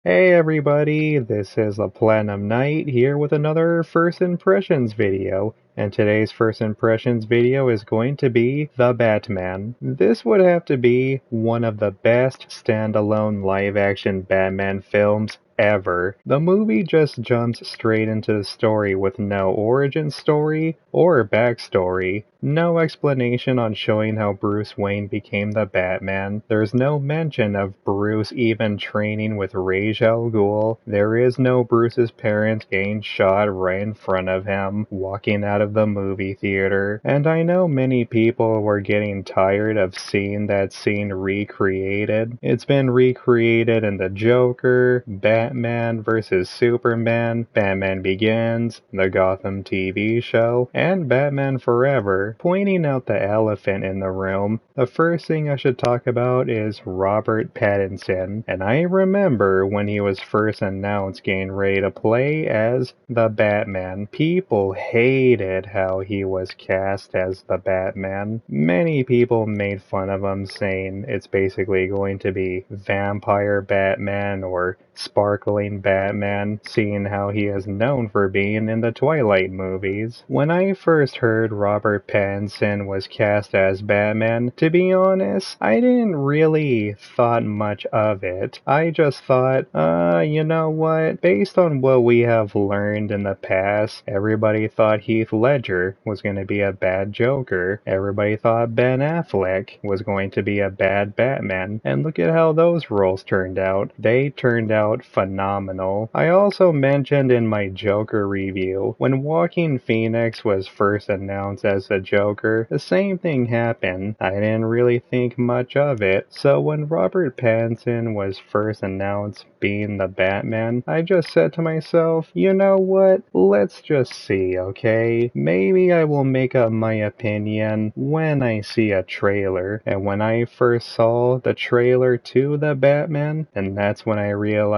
Hey everybody, this is the Platinum Knight here with another First Impressions video, and today's First Impressions video is going to be The Batman. This would have to be one of the best standalone live-action Batman films ever. The movie just jumps straight into the story with no origin story or backstory. No explanation on showing how Bruce Wayne became the Batman. There's no mention of Bruce even training with Ra's al Ghul. There is no Bruce's parents getting shot right in front of him, walking out of the movie theater. And I know many people were getting tired of seeing that scene recreated. It's been recreated in The Joker, Batman vs. Superman, Batman Begins, the Gotham TV show, and Batman Forever. Pointing out the elephant in the room, the first thing I should talk about is Robert Pattinson. And I remember when he was first announced getting ready to play as the Batman. People hated how he was cast as the Batman. Many people made fun of him, saying it's basically going to be Vampire Batman or Sparkling Batman, seeing how he is known for being in the Twilight movies. When I first heard Robert Pattinson was cast as Batman, to be honest, I didn't really thought much of it. I just thought, you know what? Based on what we have learned in the past, everybody thought Heath Ledger was going to be a bad Joker. Everybody thought Ben Affleck was going to be a bad Batman. And look at how those roles turned out. They turned out phenomenal. I also mentioned in my Joker review, when Joaquin Phoenix was first announced as the Joker, the same thing happened. I didn't really think much of it. So when Robert Pattinson was first announced being the Batman, I just said to myself, you know what? Let's just see, okay? Maybe I will make up my opinion when I see a trailer. And when I first saw the trailer to the Batman, and that's when I realized,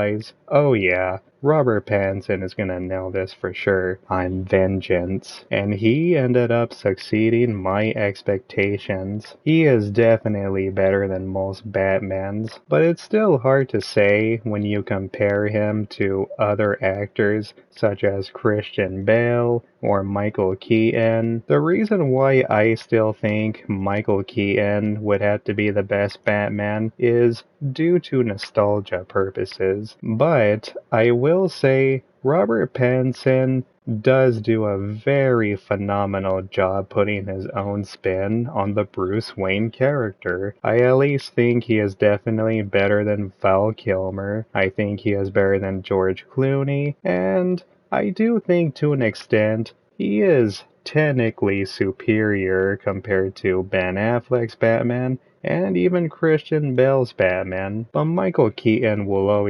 oh yeah, Robert Pattinson is gonna nail this for sure. I'm Vengeance. And he ended up succeeding my expectations. He is definitely better than most Batmans, but it's still hard to say when you compare him to other actors such as Christian Bale or Michael Keaton. The reason why I still think Michael Keaton would have to be the best Batman is due to nostalgia purposes. But I will say Robert Pattinson does do a very phenomenal job putting his own spin on the Bruce Wayne character. I at least think he is definitely better than Val Kilmer. I think he is better than George Clooney, and I do think to an extent he is technically superior compared to Ben Affleck's Batman and even Christian Bale's Batman, but Michael Keaton will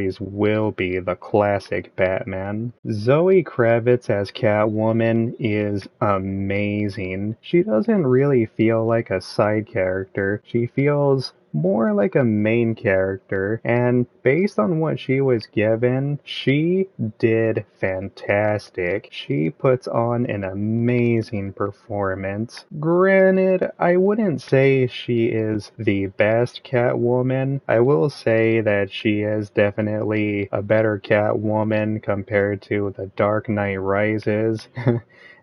be the classic Batman. Zoe Kravitz as Catwoman is amazing. She doesn't really feel like a side character. She feels more like a main character, and based on what she was given, she did fantastic. She puts on an amazing performance. Granted, I wouldn't say she is the best Catwoman. I will say that she is definitely a better Catwoman compared to The Dark Knight Rises.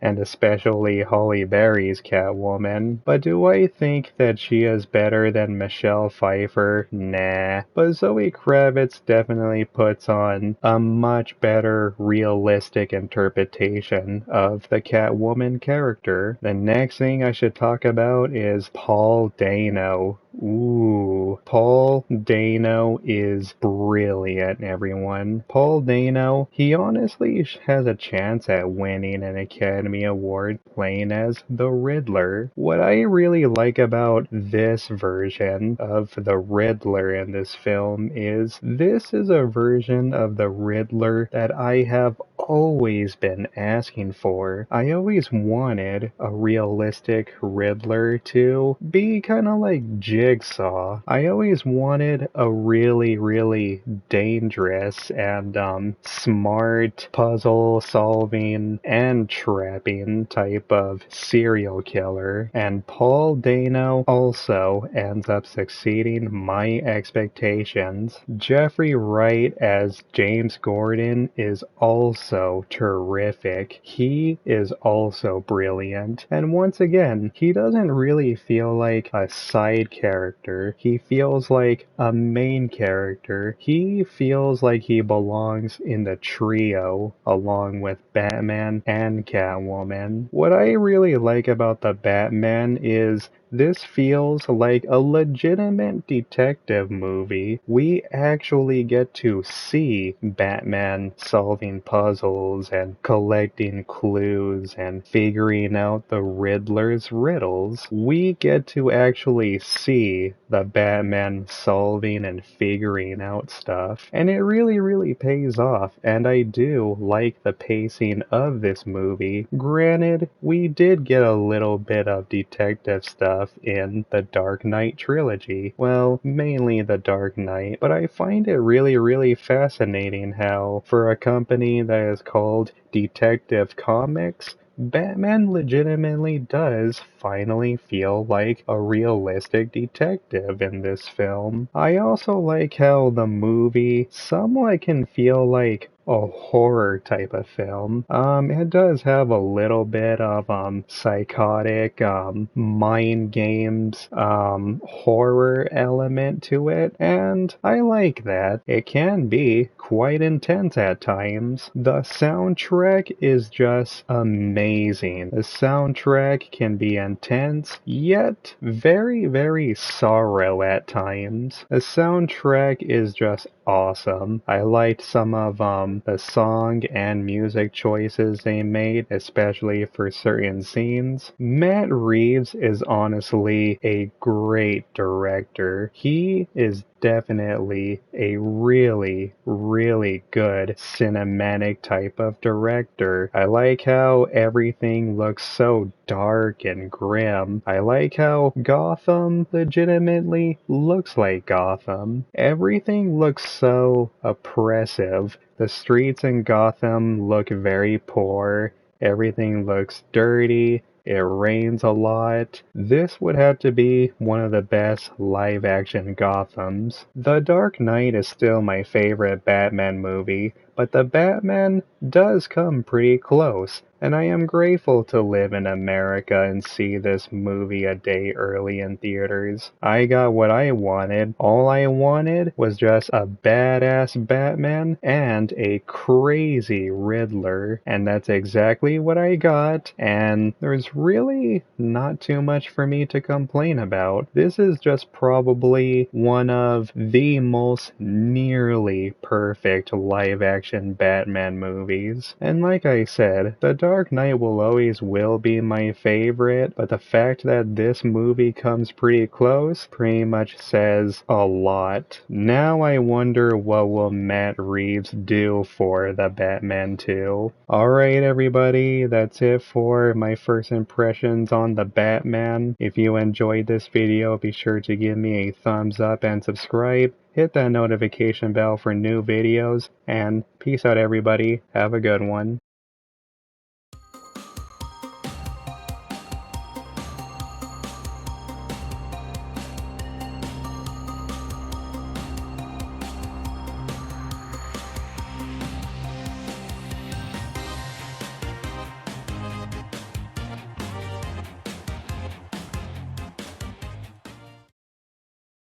And especially Halle Berry's Catwoman. But do I think that she is better than Michelle Pfeiffer? Nah. But Zoe Kravitz definitely puts on a much better realistic interpretation of the Catwoman character. The next thing I should talk about is Paul Dano. Ooh, Paul Dano is brilliant, everyone. Paul Dano, he honestly has a chance at winning an Academy Award playing as the Riddler. What I really like about this version of the Riddler in this film is this is a version of the Riddler that I have always been asking for. I always wanted a realistic Riddler to be kind of like Jigsaw. I always wanted a really, really dangerous and smart puzzle solving and trapping type of serial killer. And Paul Dano also ends up succeeding my expectations. Jeffrey Wright as James Gordon is also terrific. He is also brilliant. And once again, he doesn't really feel like a side character. He feels like a main character. He feels like he belongs in the trio along with Batman and Catwoman. What I really like about the Batman is this feels like a legitimate detective movie. We actually get to see Batman solving puzzles and collecting clues and figuring out the Riddler's riddles. We get to actually see the Batman solving and figuring out stuff. And it really, really pays off. And I do like the pacing of this movie. Granted, we did get a little bit of detective stuff in the Dark Knight trilogy. Well, mainly the Dark Knight, but I find it really, really fascinating how, for a company that is called Detective Comics, Batman legitimately does finally feel like a realistic detective in this film. I also like how the movie somewhat can feel like a horror type of film. It does have a little bit of psychotic mind games horror element to it, and I like that. It can be quite intense at times. The soundtrack is just amazing. The soundtrack can be intense, yet very, very sorrow at times. The soundtrack is just awesome. I liked some of the song and music choices they made, especially for certain scenes. Matt Reeves is honestly a great director. He is definitely a really, really good cinematic type of director. I like how everything looks so dark and grim. I like how Gotham legitimately looks like Gotham. Everything looks so oppressive. The streets in Gotham look very poor. Everything looks dirty. It rains a lot. This would have to be one of the best live-action Gothams. The Dark Knight is still my favorite Batman movie, but the Batman does come pretty close, and I am grateful to live in America and see this movie a day early in theaters. I got what I wanted. All I wanted was just a badass Batman and a crazy Riddler, and that's exactly what I got, and there's really not too much for me to complain about. This is just probably one of the most nearly perfect live-action Batman movies. And like I said, The Dark Knight will be my favorite, but the fact that this movie comes pretty close pretty much says a lot. Now I wonder what will Matt Reeves do for the Batman 2. Alright everybody, that's it for my first impressions on the Batman. If you enjoyed this video, be sure to give me a thumbs up and subscribe. Hit that notification bell for new videos, and peace out everybody. Have a good one.